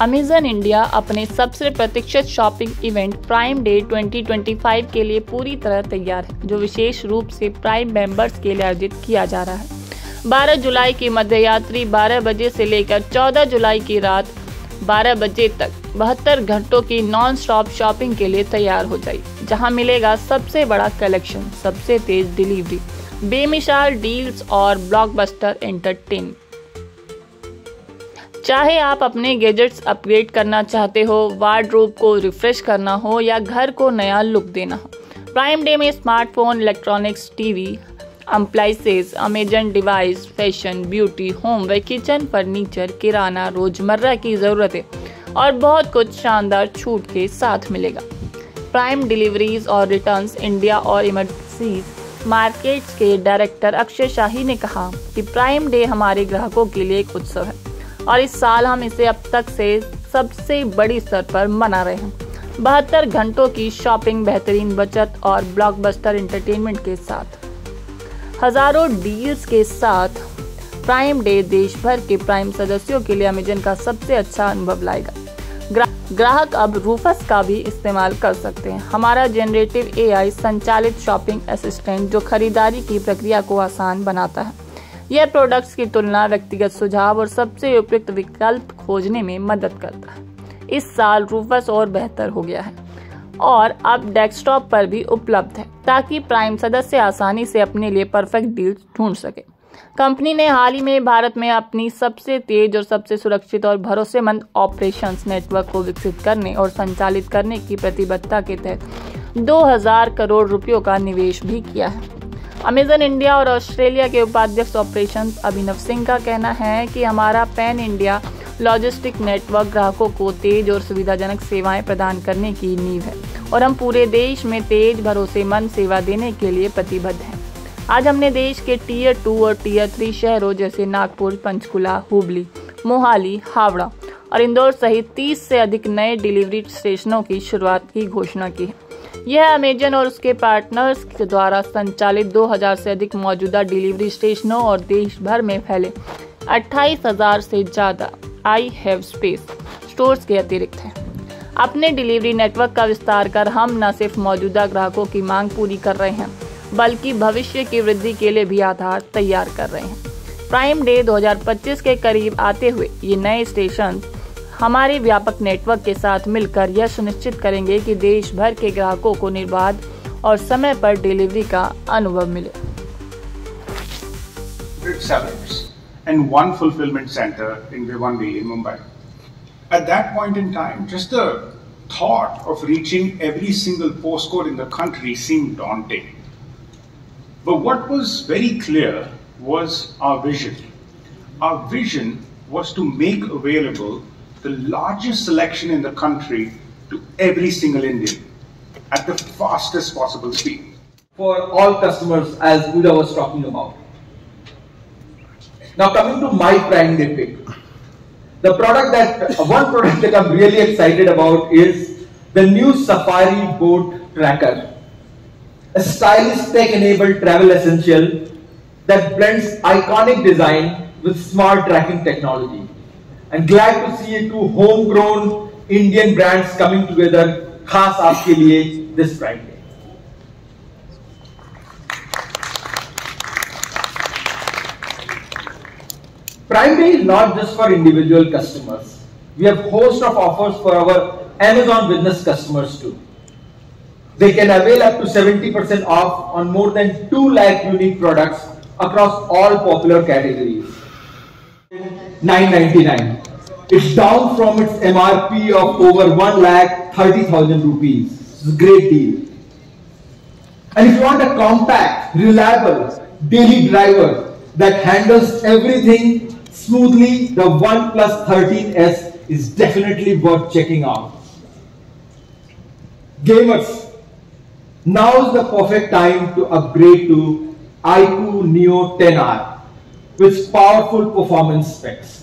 Amazon India अपने सबसे प्रतीक्षित shopping event prime day 2025 के लिए पूरी तरह तैयार है, जो विशेष रूप से प्राइम मेंबर्स के लिए आयोजित किया जा रहा है। 12 जुलाई की मध्यरात्रि 12 बजे से लेकर 14 जुलाई की रात 12 बजे तक 72 घंटों की नॉन स्टॉप शॉपिंग के लिए तैयार हो जाइए, जहां मिलेगा सबसे बड़ा कलेक्शन, सबसे तेज डिलीवरी, बेमिसाल डील्स और ब्लॉकबस्टर एंटरटेनमेंट। चाहे आप अपने गैजेट्स अपग्रेड करना चाहते हो, वार्डरोब को रिफ्रेश करना हो या घर को नया लुक देना हो, प्राइम डे में smartphone, electronics, TV, appliances, Amazon device, fashion, beauty, home व किचन फर्नीचर, किराना, रोजमर्रा की ज़रूरतें और बहुत कुछ शानदार छूट के साथ मिलेगा। प्राइम डिलीवरीज और रिटर्न्स इंडिया और इमर्सिव मार्केट्स के डायरेक्टर अक्षय शाही ने कहा कि प्राइम डे हमारे ग्राहकों के लिए एक उत्सव है और इस साल हम इसे अब तक से सबसे बड़ी स्तर पर मना रहे हैं। 72 घंटों की शॉपिंग, बेहतरीन बचत और ब्लॉकबस्टर एंटरटेनमेंट के साथ हजारों डील्स के साथ प्राइम डे देश भर के प्राइम सदस्यों के लिए अमेजन का सबसे अच्छा अनुभव लाएगा। ग्राहक अब रूफस का भी इस्तेमाल कर सकते हैं, हमारा जनरेटिव AI संचालित शॉपिंग असिस्टेंट जो खरीदारी की प्रक्रिया को आसान बनाता है। यह प्रोडक्ट्स की तुलना, व्यक्तिगत सुझाव और सबसे उपयुक्त विकल्प खोजने में मदद करता है। इस साल रूफस और बेहतर हो गया है और अब डेस्कटॉप पर भी उपलब्ध है, ताकि प्राइम सदस्य आसानी से अपने लिए परफेक्ट डील ढूंढ सके। कंपनी ने हाल ही में भारत में अपनी सबसे तेज और सबसे सुरक्षित और भरोसेमंद ऑपरेशंस नेटवर्क को विकसित करने और संचालित करने की प्रतिबद्धता के तहत 2000 करोड़ रुपयों का निवेश भी किया है। अमेजन इंडिया और ऑस्ट्रेलिया के उपाध्यक्ष ऑपरेशंस अभिनव सिंह का कहना है कि हमारा पैन इंडिया लॉजिस्टिक नेटवर्क ग्राहकों को तेज और सुविधाजनक सेवाएं प्रदान करने की नींव है और हम पूरे देश में तेज, भरोसेमंद सेवा देने के लिए प्रतिबद्ध हैं। आज हमने देश के टियर 2 और टियर 3 शहरों जैसे नागपुर, पंचकुला, हुबली, मोहाली, हावड़ा और इंदौर सहित 30 से अधिक नए डिलीवरी स्टेशनों की शुरुआत की घोषणा की है। यह अमेजन और उसके पार्टनर्स के द्वारा संचालित 2000 से अधिक मौजूदा डिलीवरी स्टेशनों और देश भर में फैले 28,000 से ज्यादा आई हैव स्पेस स्टोर्स के अतिरिक्त है। अपने डिलीवरी नेटवर्क का विस्तार कर हम न सिर्फ मौजूदा ग्राहकों की मांग पूरी कर रहे हैं, बल्कि भविष्य की वृद्धि के लिए भी आधार तैयार कर रहे हैं। प्राइम डे 2025 के करीब आते हुए ये नए स्टेशन हमारे व्यापक नेटवर्क के साथ मिलकर यह सुनिश्चित करेंगे कि देश भर के ग्राहकों को निर्बाध और समय पर डिलीवरी का अनुभव मिले। And one fulfillment center in Bhiwandi in Mumbai. At that point in time, just the thought of reaching every single postcode in the country seemed daunting. But what was very clear was our vision. Our vision was to make available the largest selection in the country to every single Indian at the fastest possible speed. For all customers, as Uda was talking about. Now coming to my Prime Day pick, one product that I'm really excited about is the new Safari Boat Tracker, a stylish tech-enabled travel essential that blends iconic design with smart tracking technology. And glad to see two homegrown Indian brands coming together, खास आपके लिए this Prime Day. Prime Day is not just for individual customers. We have a host of offers for our Amazon business customers too. They can avail up to 70% off on more than 2 lakh unique products across all popular categories. $9.99. It's down from its MRP of over 1,30,000 rupees. It's a great deal. And if you want a compact, reliable, daily driver that handles everything smoothly, the OnePlus 13S is definitely worth checking out. Gamers, now is the perfect time to upgrade to iQOO Neo 10R with powerful performance specs.